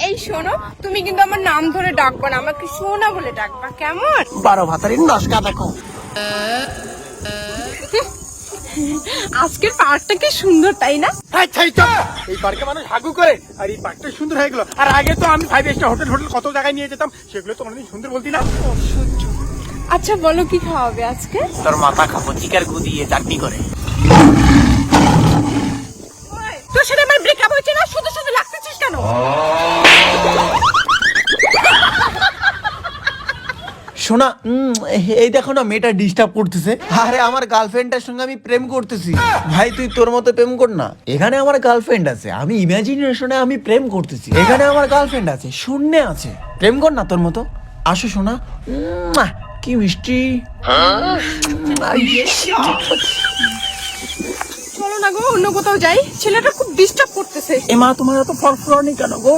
এই শোনো, তুমি কিন্তু আমার নাম ধরে ডাকবা না, আমাকে সোনা বলে ডাকবা, কেমন? 12 ভাতারির নস্কা দেখো। আজকের পার্কটা কি সুন্দর, তাই না? আচ্ছা এই পার্কে মানুষ হাগু করে আর এই পার্কটা সুন্দর হয়ে গেল। আর আগে তো আমি 5 স্টার হোটেল কত জায়গায় নিয়ে যেতাম, সেগুলো তো অনেক সুন্দর বলতি না। আচ্ছা বলো, কি খাওয়াবে আজকে? তোর মাথা খাবো চিকার গু দিয়ে চাটনি করে। তোর সাথে আমার ব্রেকআপ হয়েছে না, শুধু শুধু লাগতেছিস কেন? শোনা, এই দেখো না, মেয়েটা ডিস্টার্ব করতেছে। আরে আমার গার্লফ্রেন্ডের সঙ্গে আমি প্রেম করতেছি। ভাই তুই তোর মতো প্রেম কর না। এখানে আমার গার্লফ্রেন্ড আছে, আমি ইমাজিনেশনে আমি প্রেম করতেছি। এখানে আমার গার্লফ্রেন্ড আছে, শূন্যে আছে। প্রেম কর না তোর মতো। আসো শোনা, কি মিষ্টি। চলো না গো, অন্য কোথাও যাই, ছেলেটা খুব ডিস্টার্ব করতেছে। এমা তোমার এত ফরফরানি কেন গো?